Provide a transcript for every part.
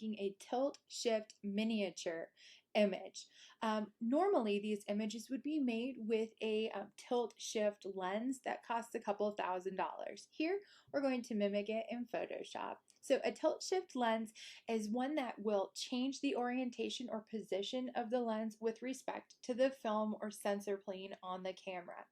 making a tilt shift miniature image. Normally these images would be made with a tilt shift lens that costs a couple of $1,000s. Here we're going to mimic it in Photoshop. So a tilt shift lens is one that will change the orientation or position of the lens with respect to the film or sensor plane on the camera.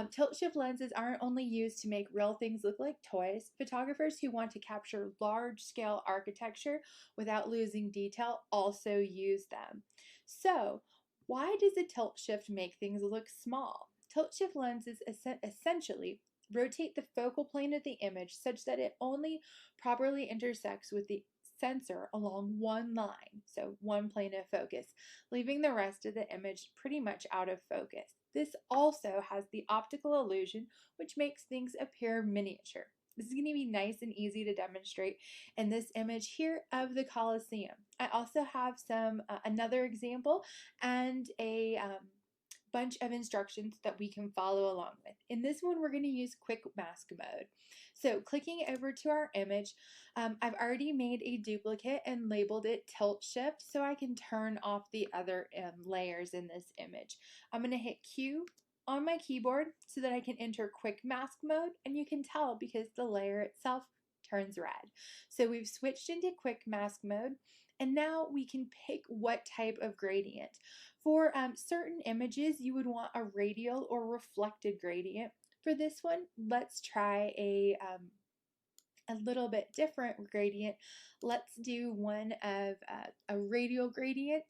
Tilt shift lenses aren't only used to make real things look like toys. Photographers who want to capture large scale architecture without losing detail also use them. So, why does a tilt shift make things look small? Tilt shift lenses essentially rotate the focal plane of the image such that it only properly intersects with the sensor along one line, so one plane of focus, leaving the rest of the image pretty much out of focus. This also has the optical illusion, which makes things appear miniature. This is going to be nice and easy to demonstrate in this image here of the Colosseum. I also have another example and a bunch of instructions that we can follow along with. In this one, we're going to use quick mask mode. So clicking over to our image, I've already made a duplicate and labeled it tilt shift so I can turn off the other layers in this image. I'm going to hit Q on my keyboard so that I can enter quick mask mode, and you can tell because the layer itself turns red. So we've switched into quick mask mode, and now we can pick what type of gradient. For certain images, you would want a radial or reflected gradient. For this one, let's try a little bit different gradient. Let's do one of a radial gradient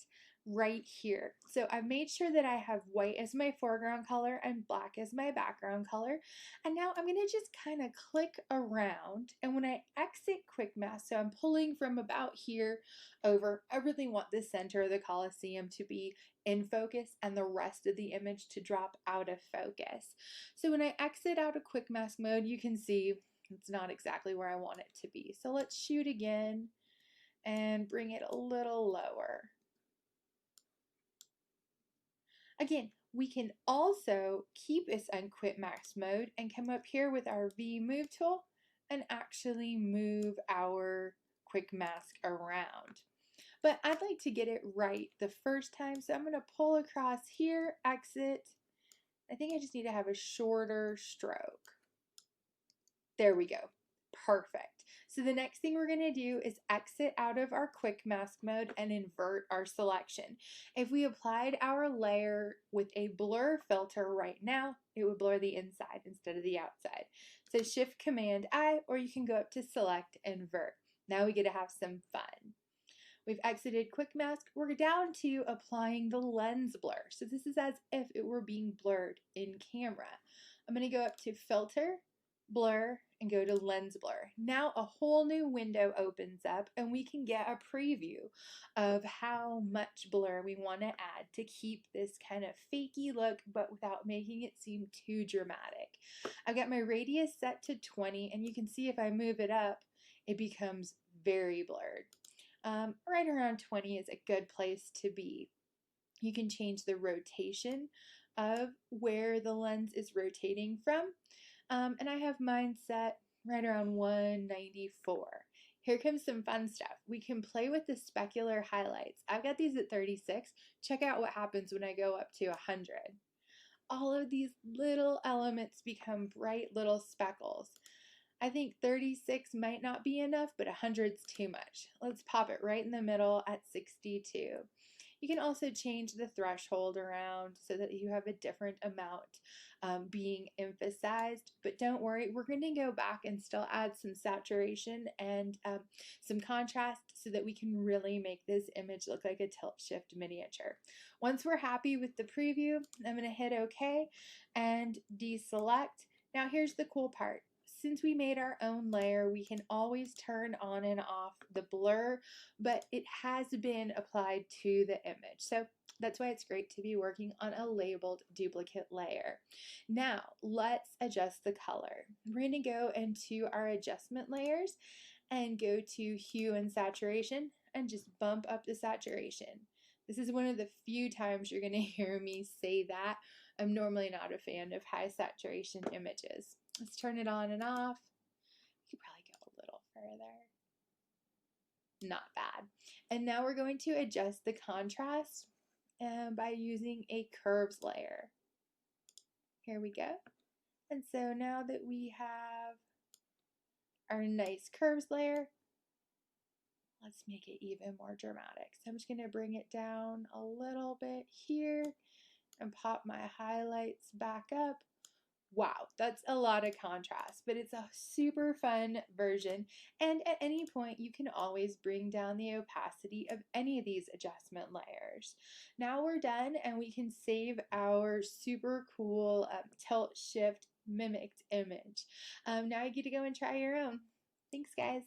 right here. So I've made sure that I have white as my foreground color and black as my background color. And now I'm going to just kind of click around, and when I exit quick mask, so I'm pulling from about here over, I really want the center of the Colosseum to be in focus and the rest of the image to drop out of focus. So when I exit out of quick mask mode, you can see it's not exactly where I want it to be. So let's shoot again and bring it a little lower. Again, we can also keep this on quick mask mode and come up here with our V move tool and actually move our quick mask around. But I'd like to get it right the first time, so I'm going to pull across here, exit. I think I just need to have a shorter stroke. There we go. Perfect. So the next thing we're going to do is exit out of our quick mask mode and invert our selection. If we applied our layer with a blur filter right now, it would blur the inside instead of the outside. So Shift Command I, or you can go up to select invert. Now we get to have some fun. We've exited quick mask. We're down to applying the lens blur. So this is as if it were being blurred in camera. I'm going to go up to filter, blur, and go to lens blur. Now a whole new window opens up and we can get a preview of how much blur we want to add to keep this kind of fakey look but without making it seem too dramatic. I've got my radius set to 20, and you can see if I move it up it becomes very blurred. Right around 20 is a good place to be. You can change the rotation of where the lens is rotating from. And I have mine set right around 194. Here comes some fun stuff. We can play with the specular highlights. I've got these at 36. Check out what happens when I go up to 100. All of these little elements become bright little speckles. I think 36 might not be enough, but 100's too much. Let's pop it right in the middle at 62. You can also change the threshold around so that you have a different amount being emphasized, but don't worry, we're going to go back and still add some saturation and some contrast so that we can really make this image look like a tilt shift miniature. Once we're happy with the preview, I'm going to hit OK and deselect. Now here's the cool part. Since we made our own layer, we can always turn on and off the blur, but it has been applied to the image. So that's why it's great to be working on a labeled duplicate layer. Now let's adjust the color. We're going to go into our adjustment layers and go to hue and saturation and just bump up the saturation. This is one of the few times you're going to hear me say that. I'm normally not a fan of high saturation images. Let's turn it on and off. You could probably go a little further. Not bad. And now we're going to adjust the contrast by using a curves layer. Here we go. And so now that we have our nice curves layer, let's make it even more dramatic. So I'm just going to bring it down a little bit here and pop my highlights back up. Wow, that's a lot of contrast, but it's a super fun version. And at any point, you can always bring down the opacity of any of these adjustment layers. Now we're done and we can save our super cool tilt shift mimicked image. Now you get to go and try your own. Thanks, guys.